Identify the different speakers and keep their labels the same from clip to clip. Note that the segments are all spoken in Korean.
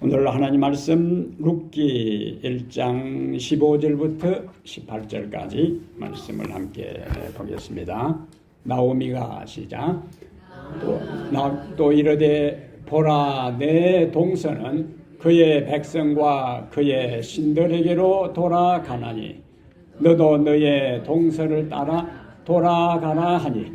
Speaker 1: 오늘 하나님 말씀 룻기 1장 15절부터 18절까지 말씀을 함께 보겠습니다. 나오미가 시작. 또 이르되 보라, 내 동서는 그의 백성과 그의 신들에게로 돌아가나니 너도 너의 동서를 따라 돌아가라 하니,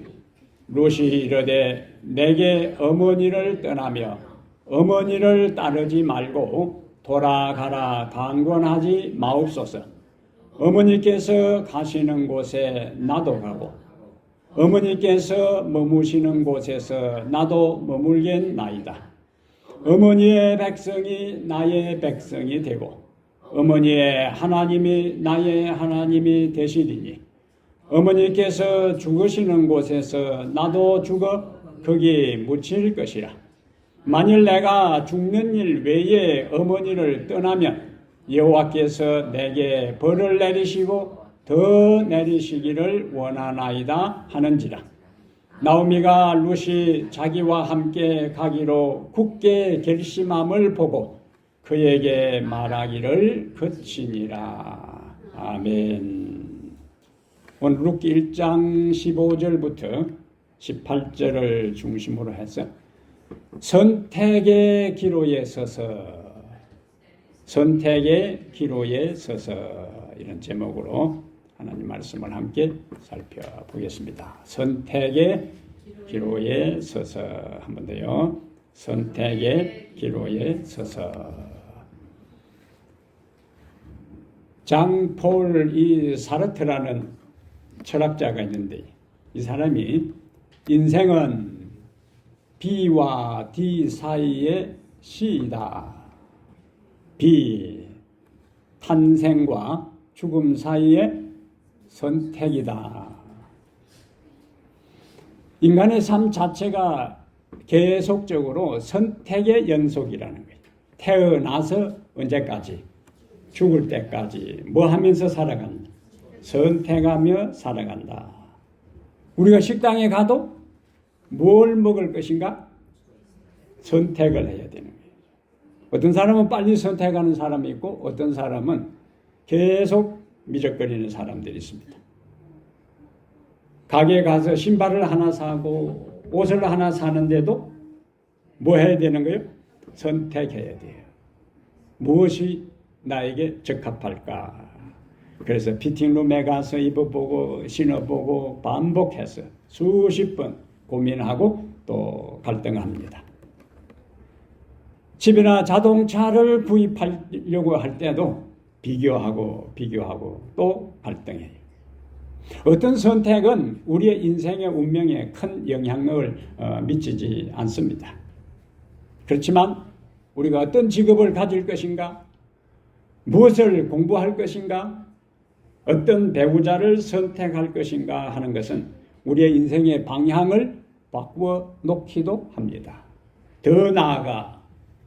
Speaker 1: 룻이 이르되 내게 어머니를 떠나며 어머니를 따르지 말고 돌아가라 강권하지 마옵소서. 어머니께서 가시는 곳에 나도 가고 어머니께서 머무시는 곳에서 나도 머물겠나이다. 어머니의 백성이 나의 백성이 되고 어머니의 하나님이 나의 하나님이 되시리니, 어머니께서 죽으시는 곳에서 나도 죽어 거기 묻힐 것이라. 만일 내가 죽는 일 외에 어머니를 떠나면 여호와께서 내게 벌을 내리시고 더 내리시기를 원하나이다 하는지라. 나오미가 룻이 자기와 함께 가기로 굳게 결심함을 보고 그에게 말하기를 그치니라. 아멘. 오늘 룻기 1장 15절부터 18절을 중심으로 해서 선택의 기로에 서서, 선택의 기로에 서서, 이런 제목으로 하나님 말씀을 함께 살펴보겠습니다. 선택의 기로에 서서. 한 번 더요. 선택의 기로에 서서. 장폴 이 사르트라는 철학자가 있는데, 이 사람이 인생은 B와 D 사이의 시이다. B, 탄생과 죽음 사이의 선택이다. 인간의 삶 자체가 계속적으로 선택의 연속이라는 거예요. 태어나서 언제까지? 죽을 때까지 뭐 하면서 살아간다? 선택하며 살아간다. 우리가 식당에 가도 뭘 먹을 것인가? 선택을 해야 되는 거예요. 어떤 사람은 빨리 선택하는 사람이 있고 어떤 사람은 계속 미적거리는 사람들이 있습니다. 가게에 가서 신발을 하나 사고 옷을 하나 사는데도 뭐 해야 되는 거예요? 선택해야 돼요. 무엇이 나에게 적합할까? 그래서 피팅룸에 가서 입어보고 신어보고 반복해서 수십 번 고민하고 또 갈등합니다. 집이나 자동차를 구입하려고 할 때도 비교하고 또 갈등해요. 어떤 선택은 우리의 인생의 운명에 큰 영향력을 미치지 않습니다. 그렇지만 우리가 어떤 직업을 가질 것인가, 무엇을 공부할 것인가, 어떤 배우자를 선택할 것인가 하는 것은 우리의 인생의 방향을 바꾸어 놓기도 합니다. 더 나아가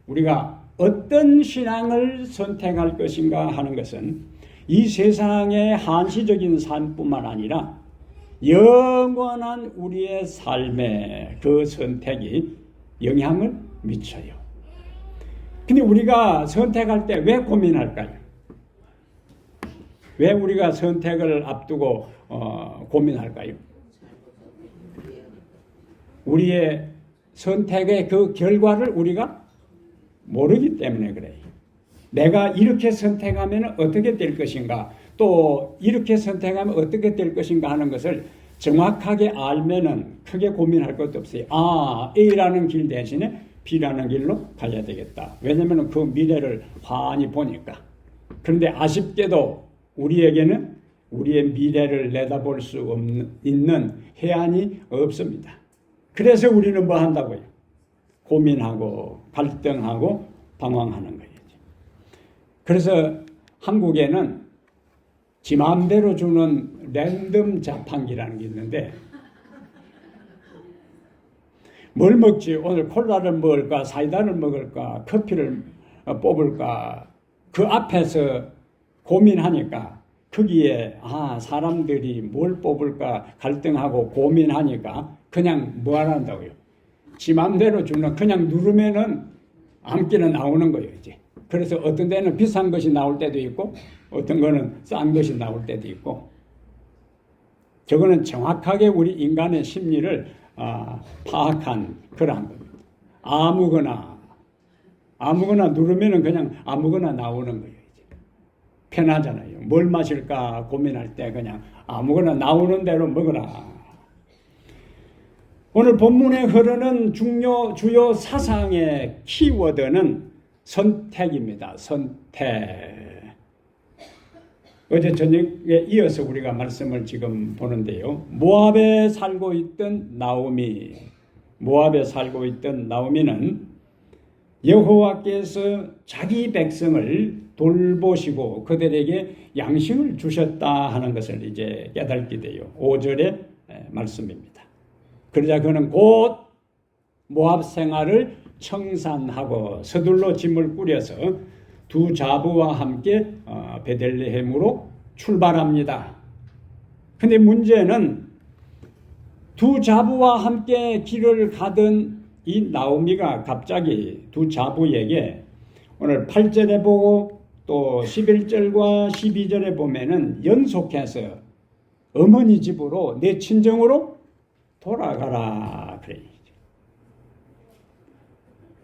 Speaker 1: 우리가 어떤 신앙을 선택할 것인가 하는 것은 이 세상의 한시적인 삶뿐만 아니라 영원한 우리의 삶에 그 선택이 영향을 미쳐요. 근데 우리가 선택할 때 왜 고민할까요? 왜 우리가 선택을 앞두고 고민할까요? 우리의 선택의 그 결과를 우리가 모르기 때문에 그래요. 내가 이렇게 선택하면 어떻게 될 것인가, 또 이렇게 선택하면 어떻게 될 것인가 하는 것을 정확하게 알면은 크게 고민할 것도 없어요. 아, A라는 길 대신에 B라는 길로 가야 되겠다. 왜냐하면 그 미래를 환히 보니까. 그런데 아쉽게도 우리에게는 우리의 미래를 내다볼 수 있는 해안이 없습니다. 그래서 우리는 뭐 한다고요? 고민하고 갈등하고 방황하는 거예요. 그래서 한국에는 지 마음대로 주는 랜덤 자판기라는 게 있는데, 뭘 먹지? 오늘 콜라를 먹을까? 사이다를 먹을까? 커피를 뽑을까? 그 앞에서 고민하니까 거기에 사람들이 뭘 뽑을까 갈등하고 고민하니까 그냥 뭐 한다고요? 지 맘대로 주는, 그냥 누르면은 암기는 나오는 거예요, 이제. 그래서 어떤 데는 비싼 것이 나올 때도 있고, 어떤 거는 싼 것이 나올 때도 있고, 저거는 정확하게 우리 인간의 심리를 파악한 그러한 겁니다. 아무거나 누르면은 그냥 아무거나 나오는 거예요, 이제. 편하잖아요. 뭘 마실까 고민할 때 그냥 아무거나 나오는 대로 먹어라. 오늘 본문에 흐르는 주요 사상의 키워드는 선택입니다. 선택. 어제 저녁에 이어서 우리가 말씀을 지금 보는데요. 모압에 살고 있던 나오미는 여호와께서 자기 백성을 돌보시고 그들에게 양식을 주셨다 하는 것을 이제 깨닫게 돼요. 5절의 말씀입니다. 그러자 그는 곧 모압 생활을 청산하고 서둘러 짐을 꾸려서 두 자부와 함께 베들레헴으로 출발합니다. 근데 문제는 두 자부와 함께 길을 가던 이 나오미가 갑자기 두 자부에게 오늘 8절에 보고 또 11절과 12절에 보면은 연속해서 어머니 집으로 내 친정으로 돌아가라 그래요.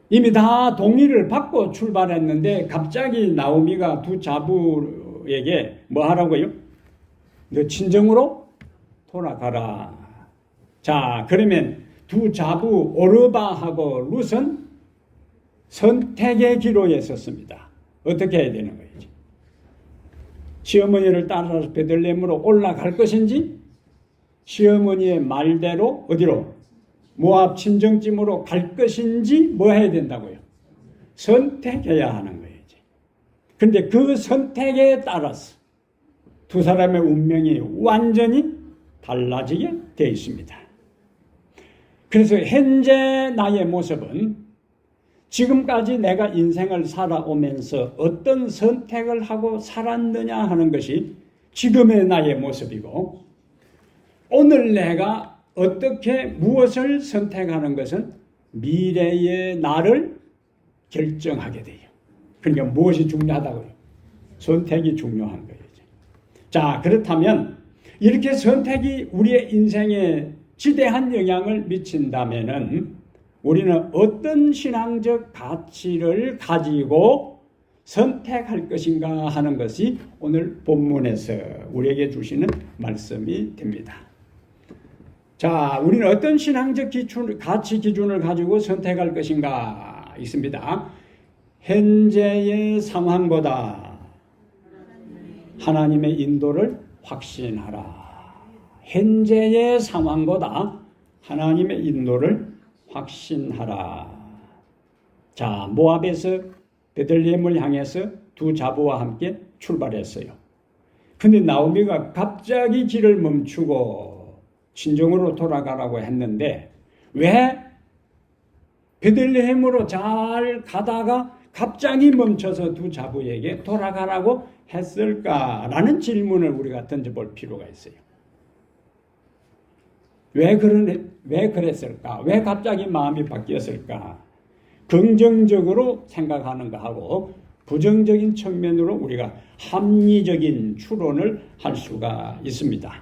Speaker 1: 이미 다 동의를 받고 출발했는데 갑자기 나오미가 두 자부에게 뭐 하라고요? 너 친정으로 돌아가라. 자, 그러면 두 자부 오르바하고 룻은 선택의 기로에 섰습니다. 어떻게 해야 되는 거예요? 시어머니를 따라서 베들레헴으로 올라갈 것인지 시어머니의 말대로 어디로? 모압 친정집으로 갈 것인지 뭐 해야 된다고요? 선택해야 하는 거예요. 그런데 그 선택에 따라서 두 사람의 운명이 완전히 달라지게 되어 있습니다. 그래서 현재 나의 모습은 지금까지 내가 인생을 살아오면서 어떤 선택을 하고 살았느냐 하는 것이 지금의 나의 모습이고, 오늘 내가 어떻게 무엇을 선택하는 것은 미래의 나를 결정하게 돼요. 그러니까 무엇이 중요하다고요? 선택이 중요한 거예요. 자, 그렇다면 이렇게 선택이 우리의 인생에 지대한 영향을 미친다면은 우리는 어떤 신앙적 가치를 가지고 선택할 것인가 하는 것이 오늘 본문에서 우리에게 주시는 말씀이 됩니다. 자, 우리는 어떤 신앙적 가치 기준을 가지고 선택할 것인가 있습니다. 현재의 상황보다 하나님의 인도를 확신하라. 현재의 상황보다 하나님의 인도를 확신하라. 자, 모압에서 베들레헴을 향해서 두 자부와 함께 출발했어요. 근데 나오미가 갑자기 길을 멈추고 친정으로 돌아가라고 했는데 왜 베들레헴으로 잘 가다가 갑자기 멈춰서 두 자부에게 돌아가라고 했을까라는 질문을 우리가 던져볼 필요가 있어요. 왜 그랬을까? 왜 갑자기 마음이 바뀌었을까? 긍정적으로 생각하는 거하고 부정적인 측면으로 우리가 합리적인 추론을 할 수가 있습니다.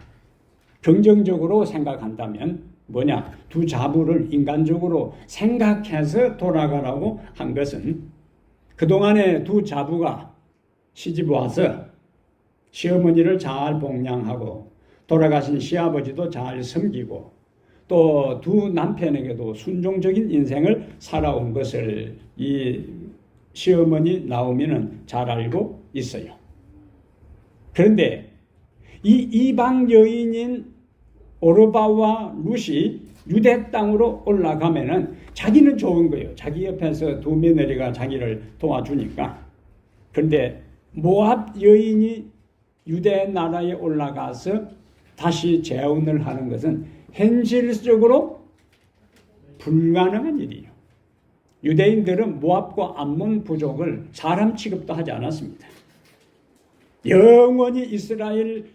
Speaker 1: 긍정적으로 생각한다면 뭐냐? 두 자부를 인간적으로 생각해서 돌아가라고 한 것은 그동안에 두 자부가 시집 와서 시어머니를 잘 복양하고 돌아가신 시아버지도 잘 섬기고 또 두 남편에게도 순종적인 인생을 살아온 것을 이 시어머니 나오미는 잘 알고 있어요. 그런데 이 이방 여인인 오르바와 룻이 유대 땅으로 올라가면은 자기는 좋은 거예요. 자기 옆에서 두 며느리가 자기를 도와주니까. 그런데 모압 여인이 유대 나라에 올라가서 다시 재혼을 하는 것은 현실적으로 불가능한 일이에요. 유대인들은 모압과 암몬 부족을 사람 취급도 하지 않았습니다. 영원히 이스라엘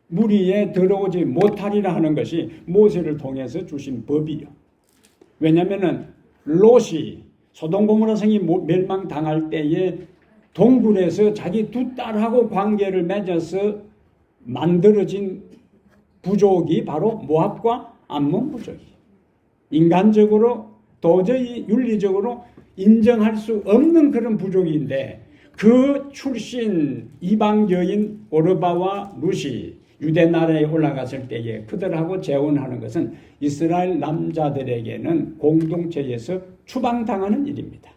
Speaker 1: 무리에 들어오지 못하리라 하는 것이 모세를 통해서 주신 법이요. 왜냐하면 롯이 소돔 고모라 성이 멸망당할 때에 동굴에서 자기 두 딸하고 관계를 맺어서 만들어진 부족이 바로 모압과 암몬 부족이에요. 인간적으로 도저히 윤리적으로 인정할 수 없는 그런 부족인데 그 출신 이방 여인 오르바와 루시 유대 나라에 올라갔을 때에 그들하고 재혼하는 것은 이스라엘 남자들에게는 공동체에서 추방당하는 일입니다.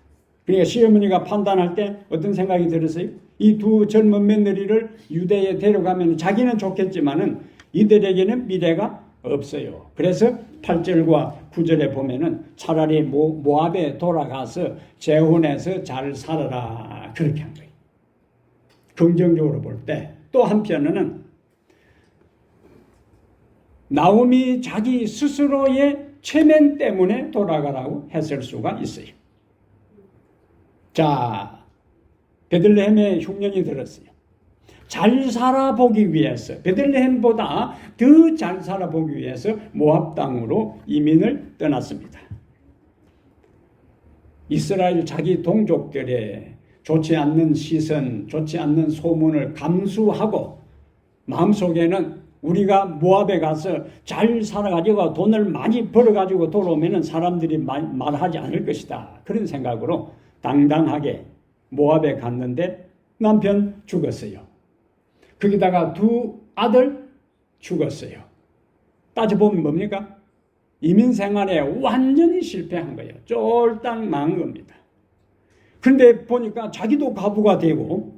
Speaker 1: 그러니까 시어머니가 판단할 때 어떤 생각이 들었어요? 이 두 젊은 며느리를 유대에 데려가면 자기는 좋겠지만은 이들에게는 미래가 없어요. 그래서 8절과 9절에 보면은 차라리 모압에 돌아가서 재혼해서 잘 살아라 그렇게 한 거예요. 긍정적으로 볼 때 또 한편으로는 나오미 자기 스스로의 체면 때문에 돌아가라고 했을 수가 있어요. 자, 베들레헴에 흉년이 들었어요. 잘 살아보기 위해서 베들레헴보다 더 잘 살아보기 위해서 모압 땅으로 이민을 떠났습니다. 이스라엘 자기 동족들의 좋지 않는 시선, 좋지 않는 소문을 감수하고 마음속에는 우리가 모압에 가서 잘 살아가지고 돈을 많이 벌어가지고 돌아오면 사람들이 말하지 않을 것이다. 그런 생각으로 당당하게 모압에 갔는데 남편 죽었어요. 거기다가 두 아들 죽었어요. 따져보면 뭡니까? 이민 생활에 완전히 실패한 거예요. 쫄딱 망한 겁니다. 그런데 보니까 자기도 과부가 되고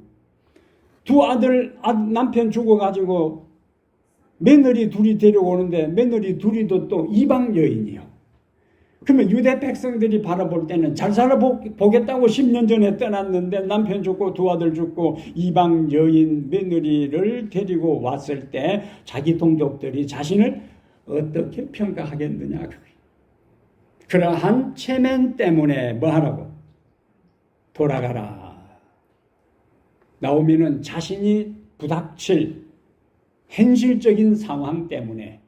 Speaker 1: 두 아들 남편 죽어가지고 며느리 둘이 데려오는데 며느리 둘이도 또 이방 여인이요. 그러면 유대 백성들이 바라볼 때는 잘 살아보겠다고 10년 전에 떠났는데 남편 죽고 두 아들 죽고 이방 여인 며느리를 데리고 왔을 때 자기 동족들이 자신을 어떻게 평가하겠느냐. 그러한 체면 때문에 뭐 하라고? 돌아가라. 나오미는 자신이 부닥칠 현실적인 상황 때문에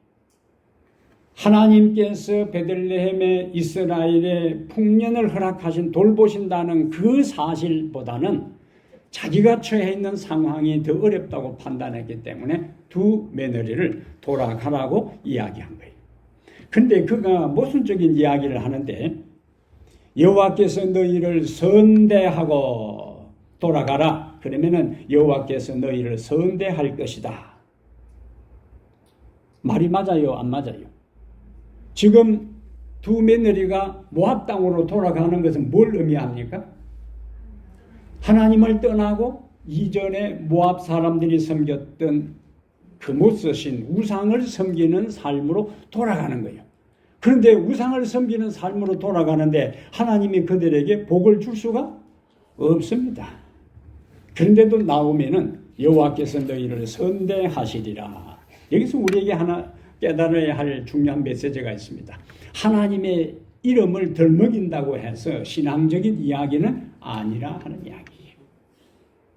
Speaker 1: 하나님께서 베들레헴의 이스라엘의 풍년을 허락하신 돌보신다는 그 사실보다는 자기가 처해 있는 상황이 더 어렵다고 판단했기 때문에 두 며느리를 돌아가라고 이야기한 거예요. 그런데 그가 모순적인 이야기를 하는데 여호와께서 너희를 선대하고 돌아가라. 그러면은 여호와께서 너희를 선대할 것이다. 말이 맞아요? 안 맞아요? 지금 두 며느리가 모압 땅으로 돌아가는 것은 뭘 의미합니까? 하나님을 떠나고 이전에 모압 사람들이 섬겼던 그 못 쓰신 우상을 섬기는 삶으로 돌아가는 거예요. 그런데 우상을 섬기는 삶으로 돌아가는데 하나님이 그들에게 복을 줄 수가 없습니다. 그런데도 나오면은 여호와께서 너희를 선대하시리라. 여기서 우리에게 하나 깨달아야 할 중요한 메시지가 있습니다. 하나님의 이름을 덜먹인다고 해서 신앙적인 이야기는 아니라 하는 이야기예요.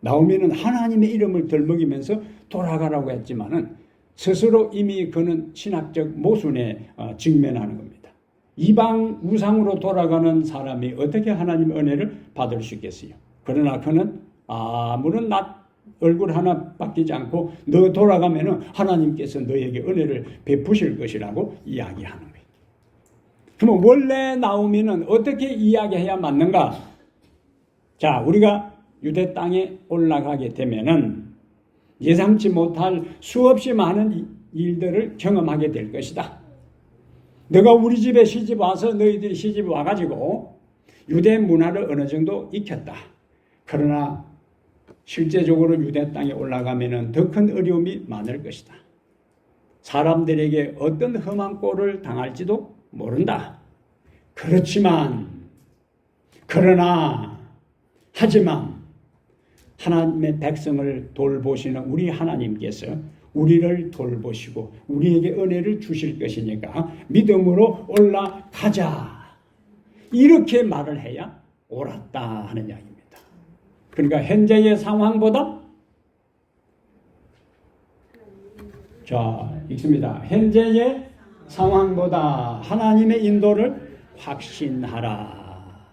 Speaker 1: 나오면은 하나님의 이름을 덜먹이면서 돌아가라고 했지만은 스스로 이미 그는 신학적 모순에 직면하는 겁니다. 이방 우상으로 돌아가는 사람이 어떻게 하나님의 은혜를 받을 수 있겠어요? 그러나 그는 아무런 얼굴 하나 바뀌지 않고 너 돌아가면은 하나님께서 너에게 은혜를 베푸실 것이라고 이야기하는 거예요. 그러면 원래 나오미는 어떻게 이야기해야 맞는가? 자, 우리가 유대 땅에 올라가게 되면은 예상치 못할 수없이 많은 일들을 경험하게 될 것이다. 너가 우리 집에 시집 와서 너희들이 시집 와가지고 유대 문화를 어느 정도 익혔다. 그러나 실제적으로 유대 땅에 올라가면은 더 큰 어려움이 많을 것이다. 사람들에게 어떤 험한 꼴을 당할지도 모른다. 하지만 하나님의 백성을 돌보시는 우리 하나님께서 우리를 돌보시고 우리에게 은혜를 주실 것이니까 믿음으로 올라가자. 이렇게 말을 해야 옳았다 하는 이야기입니다. 그러니까 현재의 상황보다 읽습니다. 현재의 상황보다 하나님의 인도를 확신하라.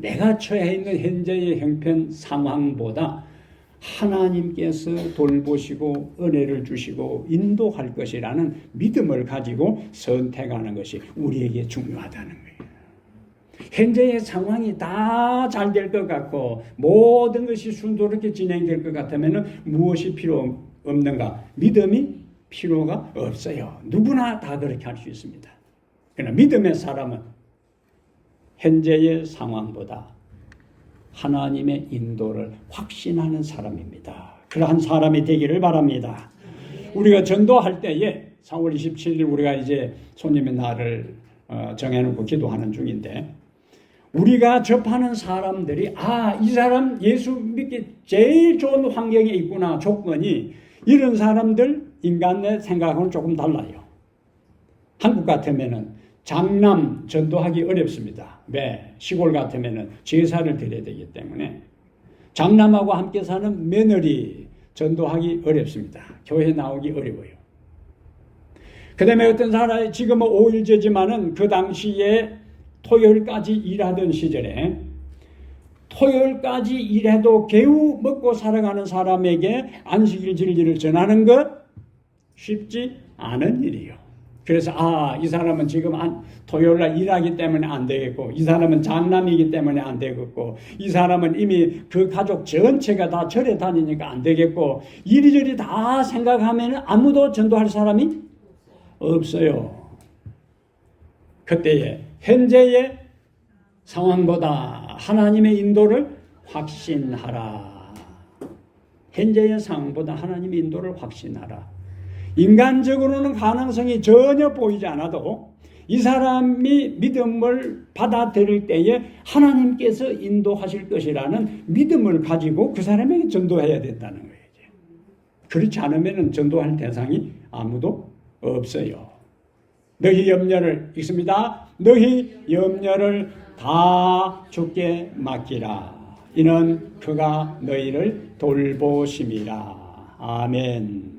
Speaker 1: 내가 처해 있는 현재의 형편 상황보다 하나님께서 돌보시고 은혜를 주시고 인도할 것이라는 믿음을 가지고 선택하는 것이 우리에게 중요하다는 거예요. 현재의 상황이 다 잘 될 것 같고 모든 것이 순조롭게 진행될 것 같으면 무엇이 필요 없는가? 믿음이 필요가 없어요. 누구나 다 그렇게 할 수 있습니다. 그러나 믿음의 사람은 현재의 상황보다 하나님의 인도를 확신하는 사람입니다. 그러한 사람이 되기를 바랍니다. 우리가 전도할 때에 4월 27일 우리가 이제 손님의 날을 정해놓고 기도하는 중인데 우리가 접하는 사람들이 이 사람 예수 믿기 제일 좋은 환경에 있구나. 조건이 이런 사람들 인간의 생각하고는 조금 달라요. 한국 같으면은 장남 전도하기 어렵습니다. 왜? 시골 같으면은 제사를 드려야 되기 때문에 장남하고 함께 사는 며느리 전도하기 어렵습니다. 교회 나오기 어려워요. 그 다음에 어떤 사람이 지금은 5일제지만은 그 당시에 토요일까지 일하던 시절에 토요일까지 일해도 겨우 먹고 살아가는 사람에게 안식일 진리를 전하는 것 쉽지 않은 일이에요. 그래서 이 사람은 지금 토요일날 일하기 때문에 안 되겠고 이 사람은 장남이기 때문에 안 되겠고 이 사람은 이미 그 가족 전체가 다 절에 다니니까 안 되겠고 이리저리 다 생각하면 아무도 전도할 사람이 없어요. 그때에 현재의 상황보다 하나님의 인도를 확신하라. 현재의 상황보다 하나님의 인도를 확신하라. 인간적으로는 가능성이 전혀 보이지 않아도 이 사람이 믿음을 받아들일 때에 하나님께서 인도하실 것이라는 믿음을 가지고 그 사람에게 전도해야 된다는 거예요. 그렇지 않으면 전도할 대상이 아무도 없어요. 너희 염려를 읽습니다. 너희 염려를 다 주께 맡기라. 이는 그가 너희를 돌보심이라. 아멘.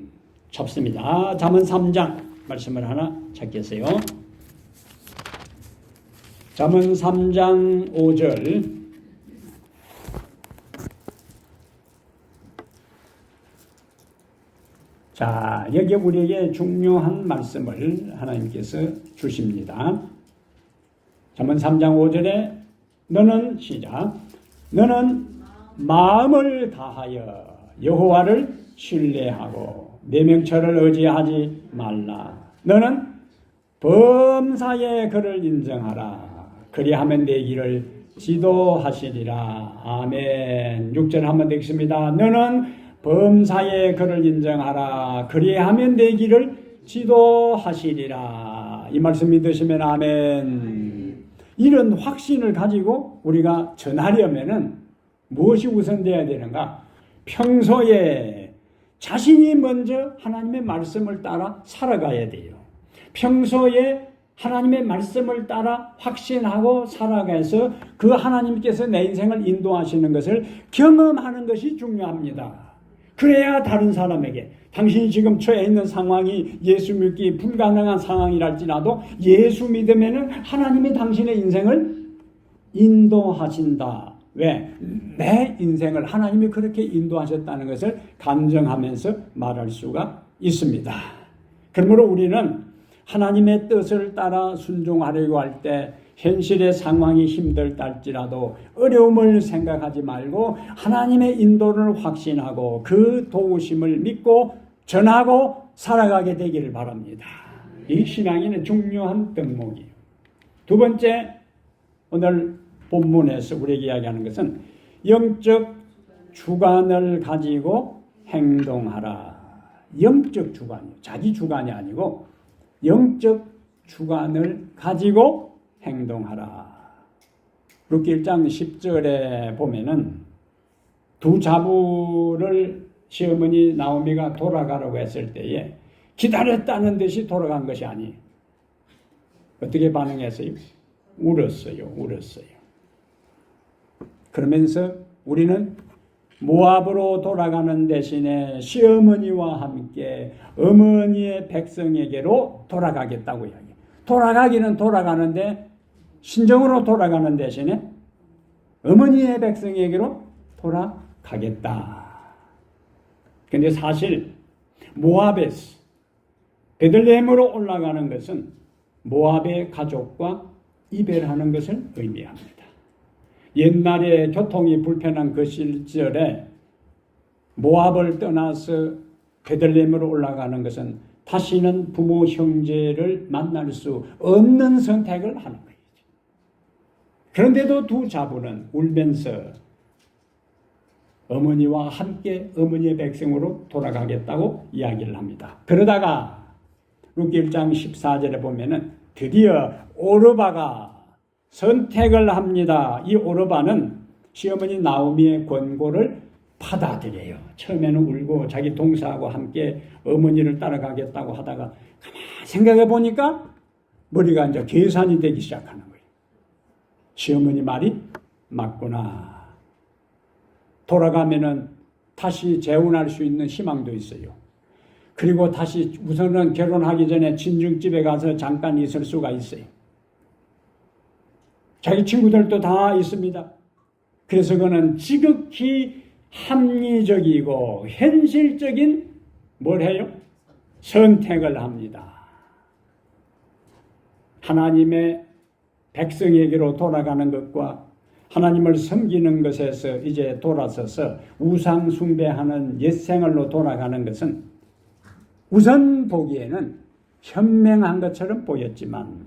Speaker 1: 접습니다. 잠언 3장 말씀을 하나 찾겠어요. 잠언 3장 5절. 자, 여기 우리에게 중요한 말씀을 하나님께서 주십니다. 잠언 3장 5절에 너는 시작. 너는 마음을 다하여 여호와를 신뢰하고 내 명철을 의지하지 말라. 너는 범사의 그를 인정하라. 그리하면 내 길을 지도하시리라. 아멘. 6절 한번 더 읽습니다. 너는 범사의 그를 인정하라. 그리하면 내 길을 지도하시리라. 이 말씀 믿으시면 아멘. 이런 확신을 가지고 우리가 전하려면은 무엇이 우선되어야 되는가? 평소에 자신이 먼저 하나님의 말씀을 따라 살아가야 돼요. 평소에 하나님의 말씀을 따라 확신하고 살아가서 그 하나님께서 내 인생을 인도하시는 것을 경험하는 것이 중요합니다. 그래야 다른 사람에게 당신이 지금 처해 있는 상황이 예수 믿기 불가능한 상황이랄지라도 예수 믿으면은 하나님이 당신의 인생을 인도하신다. 왜? 내 인생을 하나님이 그렇게 인도하셨다는 것을 감정하면서 말할 수가 있습니다. 그러므로 우리는 하나님의 뜻을 따라 순종하려고 할 때 현실의 상황이 힘들다 할지라도 어려움을 생각하지 말고 하나님의 인도를 확신하고 그 도우심을 믿고 전하고 살아가게 되기를 바랍니다. 이 신앙에는 중요한 덕목이에요. 두 번째, 오늘 본문에서 우리에게 이야기하는 것은 영적 주관을 가지고 행동하라. 영적 주관이요. 자기 주관이 아니고 영적 주관을 가지고 행동하라. 룻기 1장 10절에 보면은 두 자부를 시어머니 나오미가 돌아가라고 했을 때에 기다렸다는 듯이 돌아간 것이 아니에요. 어떻게 반응했어요? 울었어요. 그러면서 우리는 모압으로 돌아가는 대신에 시어머니와 함께 어머니의 백성에게로 돌아가겠다고 이야기해요. 돌아가기는 돌아가는데 신정으로 돌아가는 대신에 어머니의 백성에게로 돌아가겠다. 근데 사실 모압에서 베들레헴으로 올라가는 것은 모압의 가족과 이별하는 것을 의미합니다. 옛날에 교통이 불편한 그 시절에 모압을 떠나서 베들레헴으로 올라가는 것은 다시는 부모 형제를 만날 수 없는 선택을 하는 거예요. 그런데도 두 자부는 울면서 어머니와 함께 어머니의 백성으로 돌아가겠다고 이야기를 합니다. 그러다가 룻기 1장 14절에 보면은 드디어 오르바가 선택을 합니다. 이 오르바는 시어머니 나오미의 권고를 받아들여요. 처음에는 울고 자기 동서하고 함께 어머니를 따라가겠다고 하다가 가만히 생각해 보니까 머리가 이제 계산이 되기 시작하는 거예요. 시어머니 말이 맞구나. 돌아가면은 다시 재혼할 수 있는 희망도 있어요. 그리고 다시 우선은 결혼하기 전에 친정집에 가서 잠깐 있을 수가 있어요. 자기 친구들도 다 있습니다. 그래서 그는 지극히 합리적이고 현실적인 뭘 해요? 선택을 합니다. 하나님의 백성에게로 돌아가는 것과 하나님을 섬기는 것에서 이제 돌아서서 우상 숭배하는 옛생활로 돌아가는 것은 우선 보기에는 현명한 것처럼 보였지만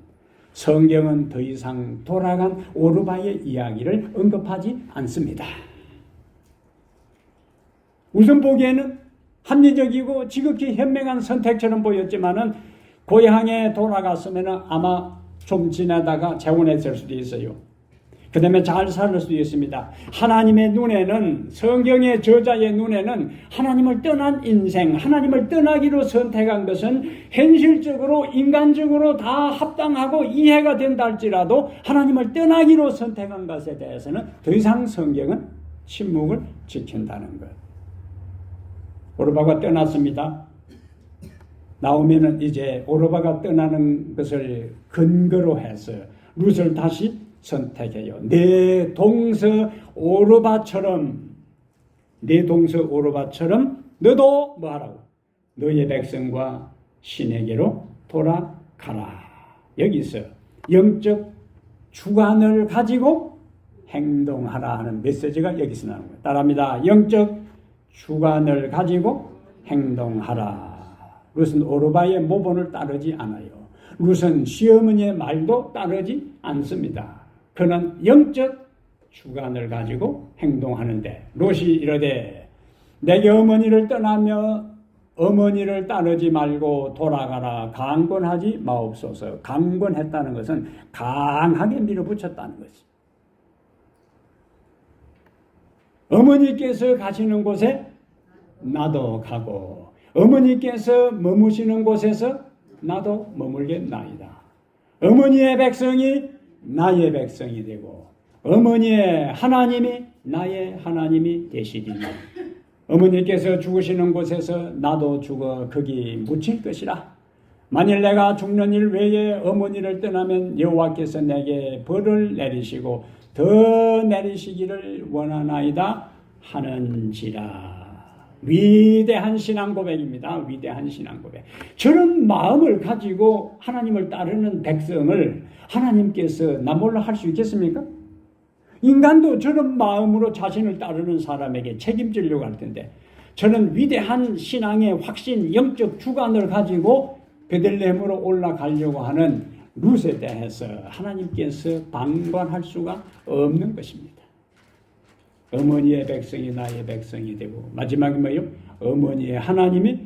Speaker 1: 성경은 더 이상 돌아간 오르바의 이야기를 언급하지 않습니다. 우선 보기에는 합리적이고 지극히 현명한 선택처럼 보였지만은 고향에 돌아갔으면 아마 좀 지나다가 재혼했을 수도 있어요. 그 다음에 잘 살 수도 있습니다. 하나님의 눈에는, 성경의 저자의 눈에는 하나님을 떠난 인생, 하나님을 떠나기로 선택한 것은 현실적으로 인간적으로 다 합당하고 이해가 된다 할지라도 하나님을 떠나기로 선택한 것에 대해서는 더 이상 성경은 침묵을 지킨다는 것. 오르바가 떠났습니다. 나오면은 이제 오르바가 떠나는 것을 근거로 해서 룻을 다시 선택해요. 내 동서 오르바처럼 너도 뭐 하라고? 너의 백성과 신에게로 돌아가라. 여기서 영적 주관을 가지고 행동하라 하는 메시지가 여기서 나오는 거예요. 따라합니다. 영적 주관을 가지고 행동하라. 룻은 오르바의 모본을 따르지 않아요. 룻은 시어머니의 말도 따르지 않습니다. 그는 영적 주관을 가지고 행동하는데 롯이 이르되 내게 어머니를 떠나며 어머니를 따르지 말고 돌아가라. 강권하지 마옵소서. 강권했다는 것은 강하게 밀어붙였다는 것이. 어머니께서 가시는 곳에 나도 가고 어머니께서 머무시는 곳에서 나도 머물겠나이다. 어머니의 백성이 나의 백성이 되고 어머니의 하나님이 나의 하나님이 되시리니 어머니께서 죽으시는 곳에서 나도 죽어 거기 묻힐 것이라. 만일 내가 죽는 일 외에 어머니를 떠나면 여호와께서 내게 벌을 내리시고 더 내리시기를 원하나이다 하는지라. 위대한 신앙 고백입니다. 위대한 신앙 고백. 저런 마음을 가지고 하나님을 따르는 백성을 하나님께서 나몰라 할 수 있겠습니까? 인간도 저런 마음으로 자신을 따르는 사람에게 책임지려고 할 텐데 저는 위대한 신앙의 확신, 영적 주관을 가지고 베들레헴으로 올라가려고 하는 룻에 대해서 하나님께서 방관할 수가 없는 것입니다. 어머니의 백성이 나의 백성이 되고 마지막에 뭐예요? 어머니의 하나님이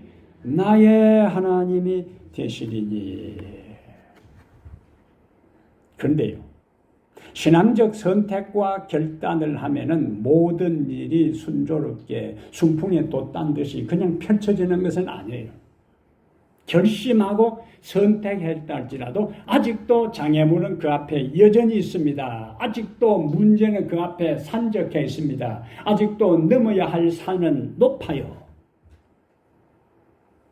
Speaker 1: 나의 하나님이 되시리니. 그런데요, 신앙적 선택과 결단을 하면은 모든 일이 순조롭게 순풍에 돛단 듯이 그냥 펼쳐지는 것은 아니에요. 결심하고 선택했다 할지라도 아직도 장애물은 그 앞에 여전히 있습니다. 아직도 문제는 그 앞에 산적해 있습니다. 아직도 넘어야 할 산은 높아요.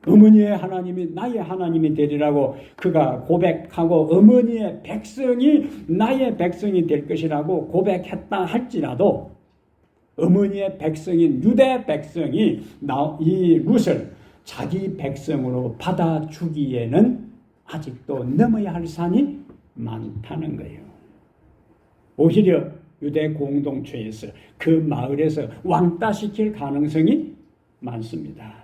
Speaker 1: 어머니의 하나님이 나의 하나님이 되리라고 그가 고백하고 어머니의 백성이 나의 백성이 될 것이라고 고백했다 할지라도 어머니의 백성인 유대 백성이 이 룻을 자기 백성으로 받아주기에는 아직도 넘어야 할 산이 많다는 거예요. 오히려 유대 공동체에서 그 마을에서 왕따시킬 가능성이 많습니다.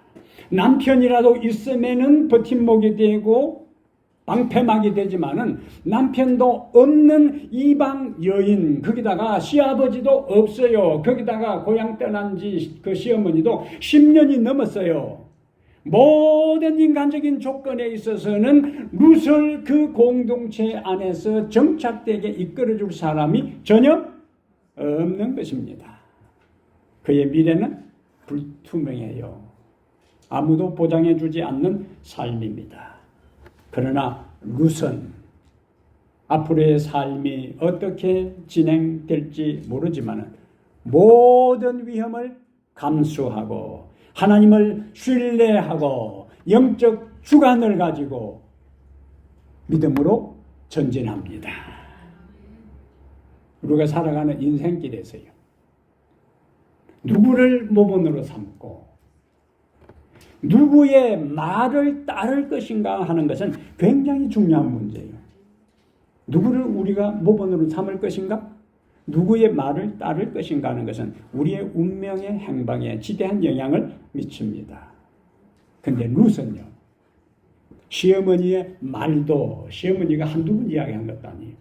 Speaker 1: 남편이라도 있으면은 버팀목이 되고 방패막이 되지만은 남편도 없는 이방 여인, 거기다가 시아버지도 없어요. 거기다가 고향 떠난 지 그 시어머니도 10년이 넘었어요. 모든 인간적인 조건에 있어서는 룻을 그 공동체 안에서 정착되게 이끌어줄 사람이 전혀 없는 것입니다. 그의 미래는 불투명해요. 아무도 보장해주지 않는 삶입니다. 그러나 룻은 앞으로의 삶이 어떻게 진행될지 모르지만 모든 위험을 감수하고 하나님을 신뢰하고 영적 주관을 가지고 믿음으로 전진합니다. 우리가 살아가는 인생길에서요. 누구를 모본으로 삼고 누구의 말을 따를 것인가 하는 것은 굉장히 중요한 문제예요. 누구를 우리가 모본으로 삼을 것인가? 누구의 말을 따를 것인가 하는 것은 우리의 운명의 행방에 지대한 영향을 미칩니다. 그런데 룻은요. 시어머니의 말도 시어머니가 한두 번 이야기한 것도 아니에요.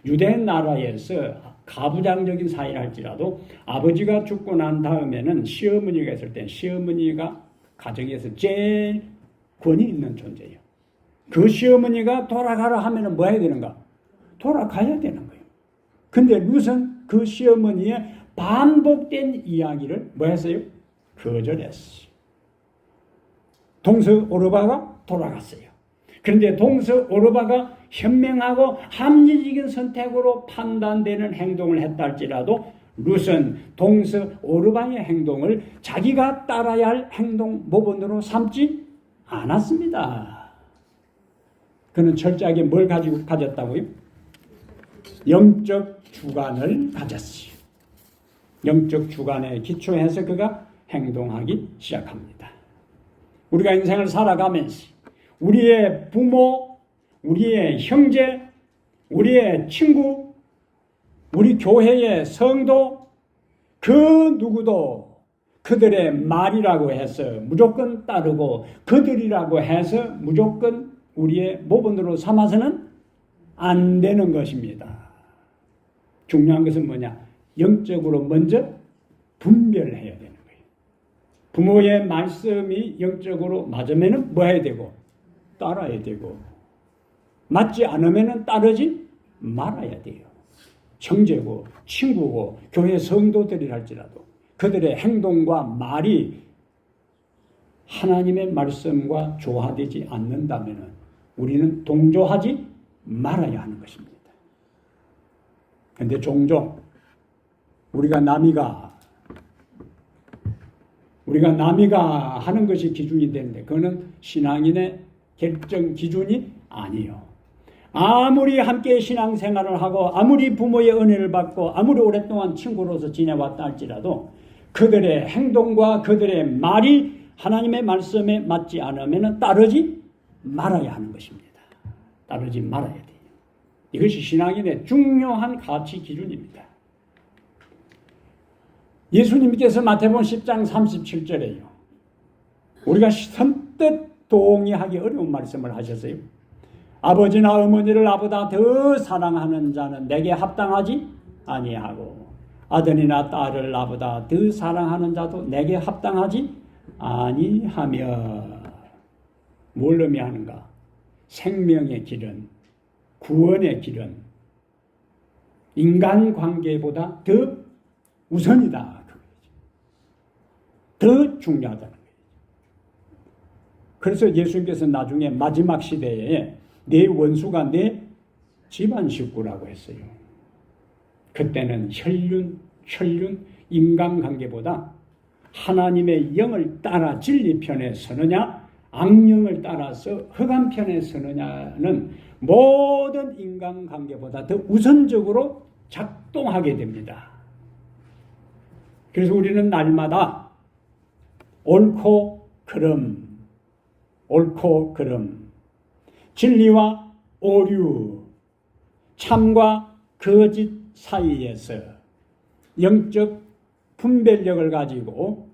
Speaker 1: 유대 나라에서 가부장적인 사이를 할지라도 아버지가 죽고 난 다음에는 시어머니가 있을 때 시어머니가 가정에서 제일 권위 있는 존재예요. 그 시어머니가 돌아가라 하면은 뭐 해야 되는가? 돌아가야 되는 거예요. 근데 룻은 그 시어머니의 반복된 이야기를 뭐 했어요? 거절했어요. 동서 오르바가 돌아갔어요. 그런데 동서 오르바가 현명하고 합리적인 선택으로 판단되는 행동을 했다 할지라도 룻은 동서 오르바의 행동을 자기가 따라야 할 행동 모본으로 삼지 않았습니다. 그는 철저하게 뭘 가졌다고요? 영적 주관을 가졌어요. 영적 주관에 기초해서 그가 행동하기 시작합니다. 우리가 인생을 살아가면서 우리의 부모, 우리의 형제, 우리의 친구, 우리 교회의 성도, 그 누구도 그들의 말이라고 해서 무조건 따르고 그들이라고 해서 무조건 우리의 모본으로 삼아서는 안 되는 것입니다. 중요한 것은 뭐냐? 영적으로 먼저 분별해야 되는 거예요. 부모의 말씀이 영적으로 맞으면 뭐 해야 되고 따라야 되고 맞지 않으면 따르지 말아야 돼요. 형제고 친구고 교회 성도들이랄지라도 그들의 행동과 말이 하나님의 말씀과 조화되지 않는다면 우리는 동조하지 말아야 하는 것입니다. 그런데 종종 우리가 남이가 하는 것이 기준이 되는데 그거는 신앙인의 결정 기준이 아니에요. 아무리 함께 신앙생활을 하고 아무리 부모의 은혜를 받고 아무리 오랫동안 친구로서 지내왔다 할지라도 그들의 행동과 그들의 말이 하나님의 말씀에 맞지 않으면 따르지 말아야 하는 것입니다. 따르지 말아야 돼요. 이것이 신앙인의 중요한 가치 기준입니다. 예수님께서 마태복음 10장 37절에요. 우리가 선뜻 동의하기 어려운 말씀을 하셨어요. 아버지나 어머니를 나보다 더 사랑하는 자는 내게 합당하지 아니하고 아들이나 딸을 나보다 더 사랑하는 자도 내게 합당하지 아니하며 뭘 의미하는가? 생명의 길은 구원의 길은 인간관계보다 더 우선이다. 더 중요하다는 거예요. 그래서 예수님께서 나중에 마지막 시대에 내 원수가 내 집안 식구라고 했어요. 그때는 혈륜, 인간관계보다 하나님의 영을 따라 진리 편에 서느냐 악령을 따라서 흑암 편에 서느냐는 모든 인간관계보다 더 우선적으로 작동하게 됩니다. 그래서 우리는 날마다 옳고 그름, 진리와 오류, 참과 거짓 사이에서 영적 분별력을 가지고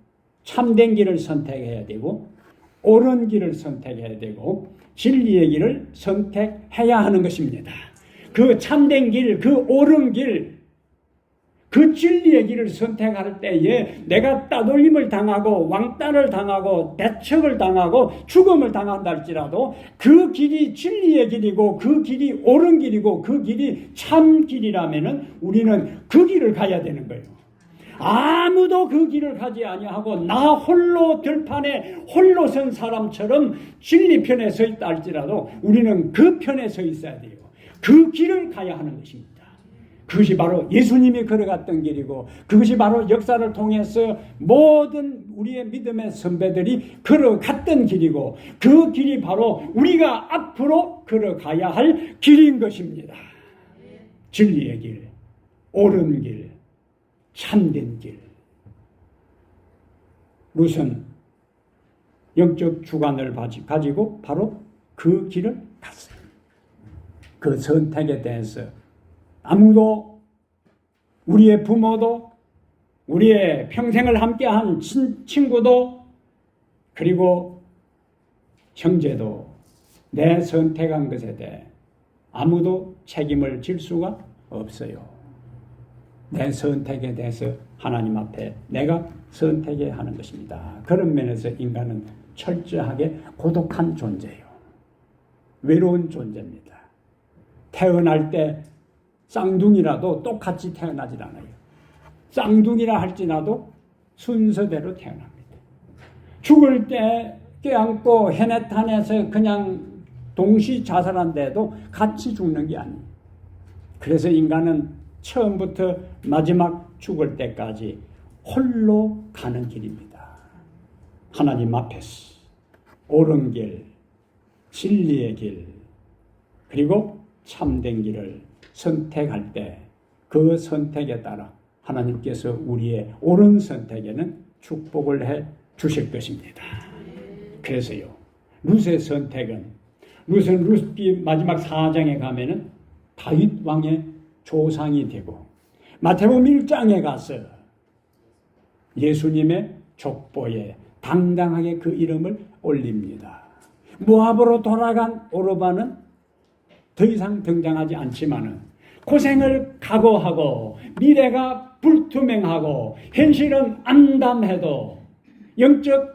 Speaker 1: 참된 길을 선택해야 되고 옳은 길을 선택해야 되고 진리의 길을 선택해야 하는 것입니다. 그 참된 길, 그 옳은 길, 그 진리의 길을 선택할 때에 내가 따돌림을 당하고 왕따를 당하고 대척을 당하고 죽음을 당한다 할지라도 그 길이 진리의 길이고 그 길이 옳은 길이고 그 길이 참 길이라면은 우리는 그 길을 가야 되는 거예요. 아무도 그 길을 가지 아니하고 나 홀로 들판에 홀로 선 사람처럼 진리 편에 서 있다 할지라도 우리는 그 편에 서 있어야 돼요. 그 길을 가야 하는 것입니다. 그것이 바로 예수님이 걸어갔던 길이고 그것이 바로 역사를 통해서 모든 우리의 믿음의 선배들이 걸어갔던 길이고 그 길이 바로 우리가 앞으로 걸어가야 할 길인 것입니다. 진리의 길, 옳은 길, 참된 길. 룻은 영적 주관을 가지고 바로 그 길을 갔어요. 그 선택에 대해서 아무도 우리의 부모도 우리의 평생을 함께한 친구도 그리고 형제도 내 선택한 것에 대해 아무도 책임을 질 수가 없어요. 내 선택에 대해서 하나님 앞에 내가 선택해야 하는 것입니다. 그런 면에서 인간은 철저하게 고독한 존재예요. 외로운 존재입니다. 태어날 때 쌍둥이라도 똑같이 태어나질 않아요. 쌍둥이라 할지라도 순서대로 태어납니다. 죽을 때 껴안고 해내탄해서 그냥 동시 자살한데도 같이 죽는 게 아니에요. 그래서 인간은 처음부터 마지막 죽을 때까지 홀로 가는 길입니다. 하나님 앞에서 옳은 길, 진리의 길, 그리고 참된 길을 선택할 때 그 선택에 따라 하나님께서 우리의 옳은 선택에는 축복을 해 주실 것입니다. 그래서요, 룻의 선택은 룻은 룻기 마지막 4장에 가면은 다윗 왕의 조상이 되고 마태복음 1장에 가서 예수님의 족보에 당당하게 그 이름을 올립니다. 모압으로 돌아간 오르바는 더 이상 등장하지 않지만은 고생을 각오하고 미래가 불투명하고 현실은 암담해도 영적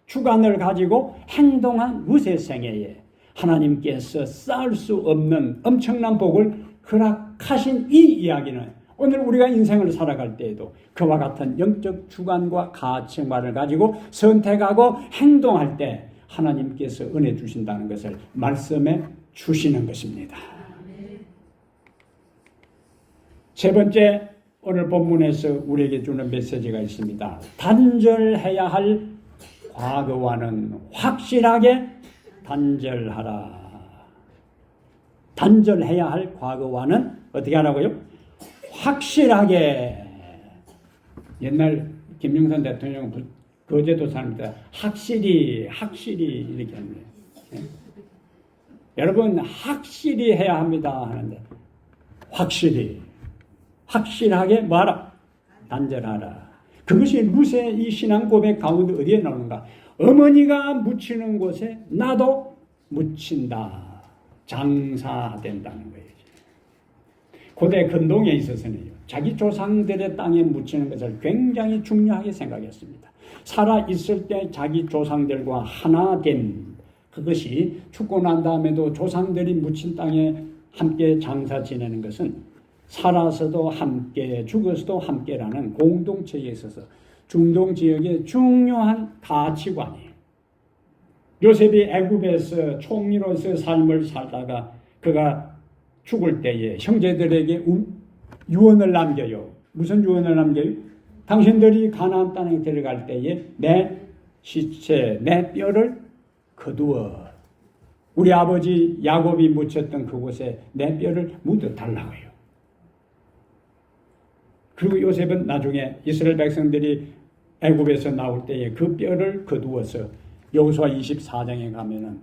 Speaker 1: 주관을 가지고 행동한 룻의 생애에 하나님께서 쌓을 수 없는 엄청난 복을 허락하신 이 이야기는 오늘 우리가 인생을 살아갈 때에도 그와 같은 영적 주관과 가치관을 가지고 선택하고 행동할 때 하나님께서 은혜 주신다는 것을 말씀해 주시는 것입니다. 세 번째, 오늘 본문에서 우리에게 주는 메시지가 있습니다. 단절해야 할 과거와는 확실하게 단절하라. 단절해야 할 과거와는 어떻게 하라고요? 확실하게. 옛날 김영삼 대통령은 거제도 사람입니다. 확실히 이렇게 합니다. 여러분, 확실히 해야 합니다 하는데 확실하게 뭐하라? 단절하라. 그것이 룻의 이 신앙 고백 가운데 어디에 나오는가? 어머니가 묻히는 곳에 나도 묻힌다. 장사된다는 거예요. 고대 근동에 있어서는요, 자기 조상들의 땅에 묻히는 것을 굉장히 중요하게 생각했습니다. 살아 있을 때 자기 조상들과 하나됨, 그것이 죽고 난 다음에도 조상들이 묻힌 땅에 함께 장사 지내는 것은 살아서도 함께, 죽어서도 함께라는 공동체에 있어서 중동 지역의 중요한 가치관이에요. 요셉이 애굽에서 총리로서 삶을 살다가 그가 죽을 때에 형제들에게 유언을 남겨요. 무슨 유언을 남겨요? 당신들이 가나안 땅에 들어갈 때에 내 시체, 내 뼈를 거두어 우리 아버지 야곱이 묻혔던 그곳에 내 뼈를 묻어달라고요. 그리고 요셉은 나중에 이스라엘 백성들이 애굽에서 나올 때에 그 뼈를 거두어서 여호수아 24장에 가면은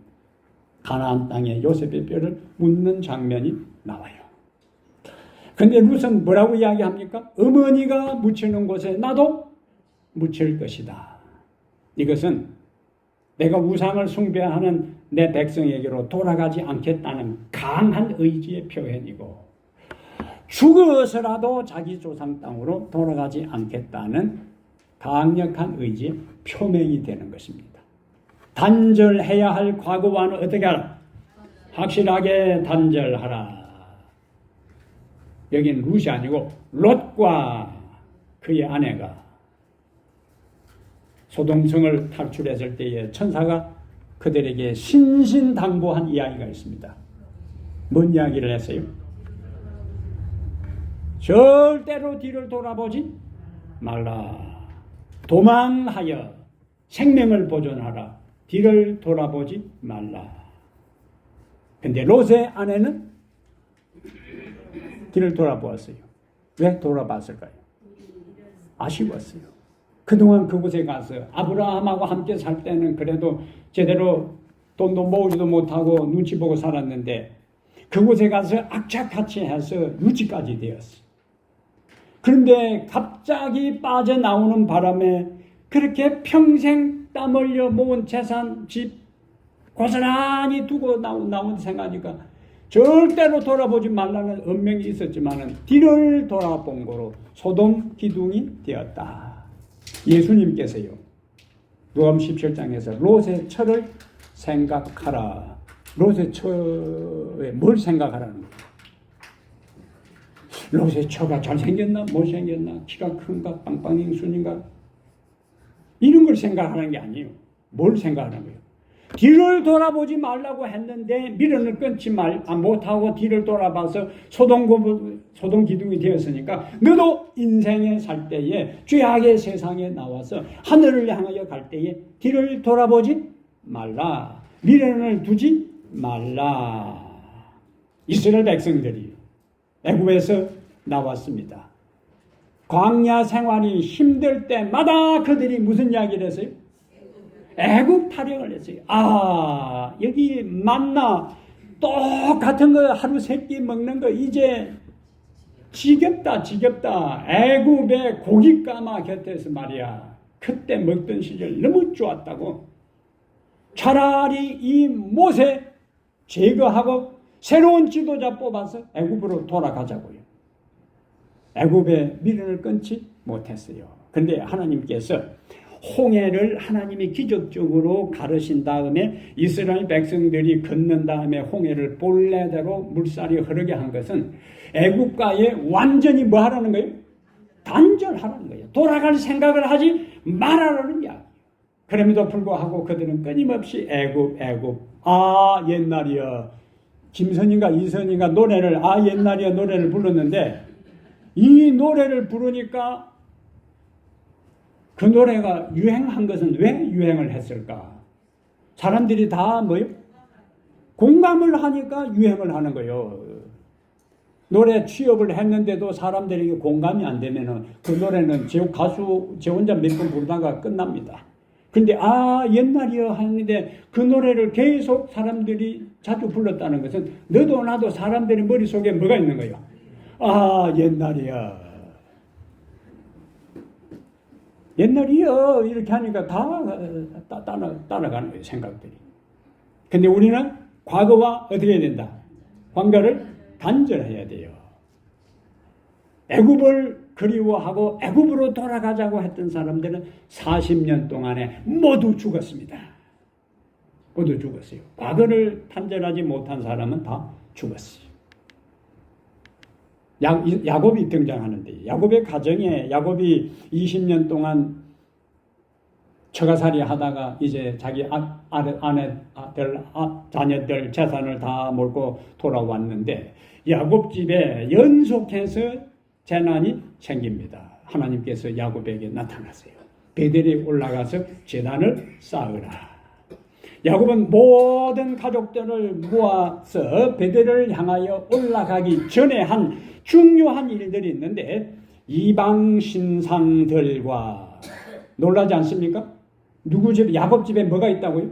Speaker 1: 가나안 땅에 요셉의 뼈를 묻는 장면이 나와요. 근데 룻은 뭐라고 이야기합니까? 어머니가 묻히는 곳에 나도 묻힐 것이다. 이것은 내가 우상을 숭배하는 내 백성에게로 돌아가지 않겠다는 강한 의지의 표현이고, 죽어서라도 자기 조상 땅으로 돌아가지 않겠다는 강력한 의지의 표명이 되는 것입니다. 단절해야 할 과거와는 어떻게 하라? 확실하게 단절하라. 여기는 룻이 아니고 롯과 그의 아내가 소돔성을 탈출했을 때에 천사가 그들에게 신신당부한 이야기가 있습니다. 뭔 이야기를 했어요? 절대로 뒤를 돌아보지 말라. 도망하여 생명을 보존하라. 뒤를 돌아보지 말라. 근데 롯의 아내는 뒤를 돌아보았어요. 왜 돌아봤을까요? 아쉬웠어요. 그동안 그곳에 가서 아브라함하고 함께 살 때는 그래도 제대로 돈도 모으지도 못하고 눈치 보고 살았는데 그곳에 가서 악착같이 해서 유치까지 되었어요. 그런데 갑자기 빠져나오는 바람에 그렇게 평생 땀 흘려 모은 재산, 집 고스란히 두고 나온 생각하니까 절대로 돌아보지 말라는 엄명이 있었지만 뒤를 돌아본 거로 소돔 기둥이 되었다. 예수님께서요, 누가복음 17장에서 롯의 처를 생각하라. 롯의 처에 뭘 생각하라는 거예요? 롯의 처가 잘생겼나 못생겼나 키가 큰가 빵빵잉순인가 이런 걸 생각하는 게 아니에요. 뭘 생각하는 거예요? 뒤를 돌아보지 말라고 했는데 미련을 끊지 못하고 뒤를 돌아봐서 소돔 기둥이 되었으니까 너도 인생에 살 때에 죄악의 세상에 나와서 하늘을 향하여 갈 때에 뒤를 돌아보지 말라. 미련을 두지 말라. 이스라엘 백성들이 애굽에서 나왔습니다. 광야 생활이 힘들 때마다 그들이 무슨 이야기를 했어요? 애굽 타령을 했어요. 아, 여기 만나 똑같은 거 하루 3끼 먹는 거 이제 지겹다. 애굽의 고깃가마 곁에서 말이야. 그때 먹던 시절 너무 좋았다고. 차라리 이 모세 제거하고 새로운 지도자 뽑아서 애굽으로 돌아가자고요. 애굽의 미련을 끊지 못했어요. 그런데 하나님께서 홍해를 하나님이 기적적으로 가르신 다음에 이스라엘 백성들이 건넌 다음에 홍해를 본래대로 물살이 흐르게 한 것은 애국가에 완전히 뭐 하라는 거예요? 단절하라는 거예요. 돌아갈 생각을 하지 말아라는 이야기. 그럼에도 불구하고 그들은 끊임없이 애국. 아 옛날이야. 김선인가 이선인가 옛날이야 노래를 불렀는데 이 노래를 부르니까 그 노래가 유행한 것은 왜 유행을 했을까? 사람들이 다 뭐요? 공감을 하니까 유행을 하는 거예요. 노래 취업을 했는데도 사람들에게 공감이 안 되면은 그 노래는 가수 제 혼자 몇 번 부르다가 끝납니다. 근데 옛날이요 하는데 그 노래를 계속 사람들이 자주 불렀다는 것은 너도 나도 사람들의 머릿속에 뭐가 있는 거예요? 옛날이요 이렇게 하니까 다 따라가는 거예요, 생각들이. 근데 우리는 과거와 어떻게 해야 된다? 관계를 단절해야 돼요. 애굽을 그리워하고 애굽으로 돌아가자고 했던 사람들은 40년 동안에 모두 죽었습니다. 모두 죽었어요. 과거를 단절하지 못한 사람은 다 죽었어요. 야곱이 등장하는데 야곱의 가정에 야곱이 20년 동안 처가살이 하다가 이제 자기 아내들 자녀들 재산을 다 몰고 돌아왔는데 야곱 집에 연속해서 재난이 생깁니다. 하나님께서 야곱에게 나타나세요. 베델에 올라가서 제단을 쌓으라. 야곱은 모든 가족들을 모아서 베델을 향하여 올라가기 전에 한 중요한 일들이 있는데 이방 신상들과 놀라지 않습니까? 누구 집? 야곱 집에 뭐가 있다고요?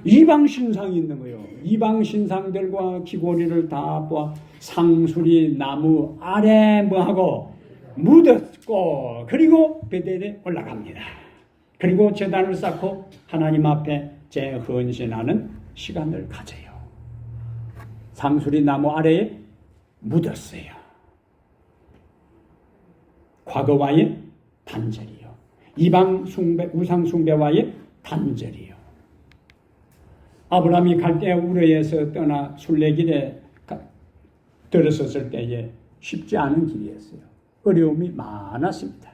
Speaker 1: 이방 신상이 있는 거예요. 이방 신상들과 귀고리를 다 보아 상수리 나무 아래 뭐하고 묻었고 그리고 베델에 올라갑니다. 그리고 제단을 쌓고 하나님 앞에 재헌신하는 시간을 가져요. 상수리 나무 아래에 묻었어요. 과거와의 단절이요. 이방 숭배, 우상 숭배와의 단절이요. 아브라함이 갈대아 우르에서 떠나 순례길에 들어섰을 때에 쉽지 않은 길이었어요. 어려움이 많았습니다.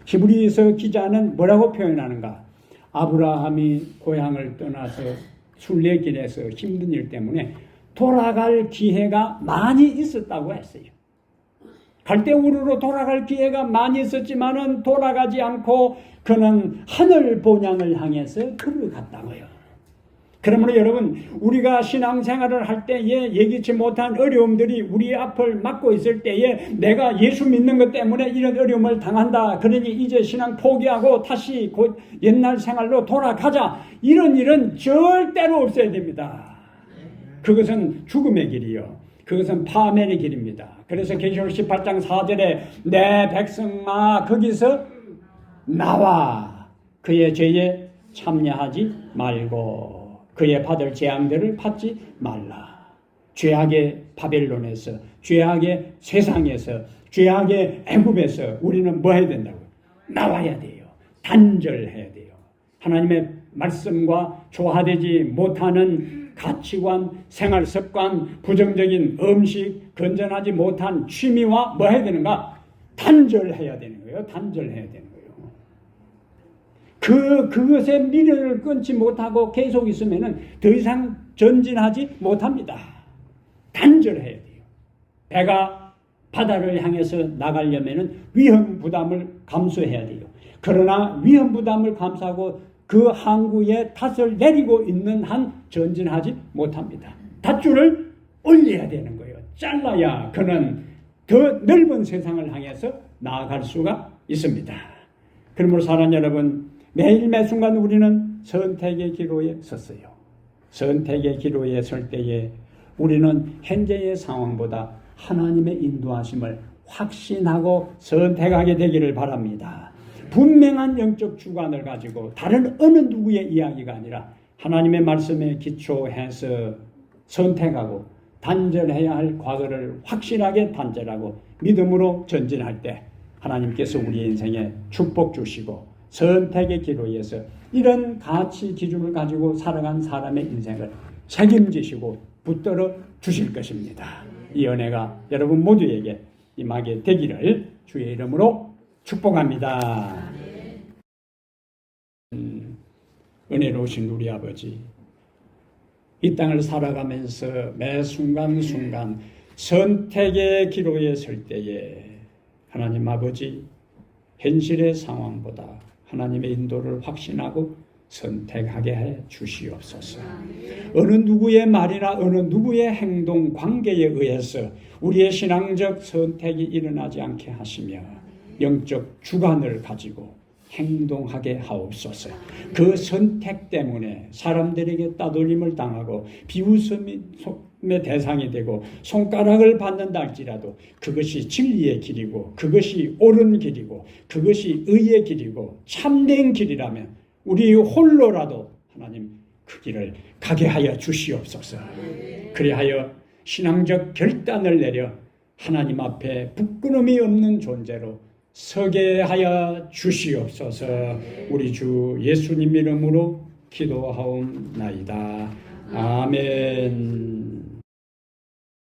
Speaker 1: 히브리서 기자는 뭐라고 표현하는가? 아브라함이 고향을 떠나서 순례길에서 힘든 일 때문에 돌아갈 기회가 많이 있었다고 했어요. 갈대우르로 돌아갈 기회가 많이 있었지만은 돌아가지 않고 그는 하늘 본향을 향해서 걸어갔다고요. 그러므로 여러분, 우리가 신앙생활을 할 때에 예기치 못한 어려움들이 우리 앞을 막고 있을 때에 내가 예수 믿는 것 때문에 이런 어려움을 당한다. 그러니 이제 신앙 포기하고 다시 곧 옛날 생활로 돌아가자. 이런 일은 절대로 없어야 됩니다. 그것은 죽음의 길이요. 그것은 파멸의 길입니다. 그래서 계시록 18장 4절에 내 백성아 거기서 나와 그의 죄에 참여하지 말고 그의 받을 재앙들을 받지 말라. 죄악의 바벨론에서, 죄악의 세상에서, 죄악의 애굽에서 우리는 뭐 해야 된다고요? 나와야 돼요. 단절해야 돼요. 하나님의 말씀과 조화되지 못하는 가치관, 생활습관, 부정적인 음식, 건전하지 못한 취미와 뭐 해야 되는가? 단절해야 되는 거예요. 단절해야 되는 거예요. 그것의 미련을 끊지 못하고 계속 있으면은 더 이상 전진하지 못합니다. 단절해야 돼요. 배가 바다를 향해서 나가려면은 위험 부담을 감수해야 돼요. 그러나 위험 부담을 감수하고 그 항구에 탓을 내리고 있는 한 전진하지 못합니다. 닷줄을 올려야 되는 거예요. 잘라야 그는 더 넓은 세상을 향해서 나아갈 수가 있습니다. 그러므로 사랑하는 여러분, 매일 매순간 우리는 선택의 기로에 섰어요. 선택의 기로에 설 때에 우리는 현재의 상황보다 하나님의 인도하심을 확신하고 선택하게 되기를 바랍니다. 분명한 영적 주관을 가지고 다른 어느 누구의 이야기가 아니라 하나님의 말씀에 기초해서 선택하고 단절해야 할 과거를 확실하게 단절하고 믿음으로 전진할 때 하나님께서 우리의 인생에 축복 주시고 선택의 기로에서 이런 가치 기준을 가지고 살아간 사람의 인생을 책임지시고 붙들어 주실 것입니다. 이 은혜가 여러분 모두에게 임하게 되기를 주의 이름으로 축복합니다. 은혜로우신 우리 아버지, 이 땅을 살아가면서 매 순간순간 선택의 기로에 설 때에 하나님 아버지, 현실의 상황보다 하나님의 인도를 확신하고 선택하게 해 주시옵소서. 어느 누구의 말이나 어느 누구의 행동, 관계에 의해서 우리의 신앙적 선택이 일어나지 않게 하시며 영적 주관을 가지고 행동하게 하옵소서. 그 선택 때문에 사람들에게 따돌림을 당하고 비웃음의 대상이 되고 손가락을 받는다 할지라도 그것이 진리의 길이고 그것이 옳은 길이고 그것이 의의 길이고 참된 길이라면 우리 홀로라도 하나님 그 길을 가게 하여 주시옵소서. 그리하여 신앙적 결단을 내려 하나님 앞에 부끄러움이 없는 존재로 서게 하여 주시옵소서. 우리 주 예수님 이름으로 기도하옵나이다. 아멘.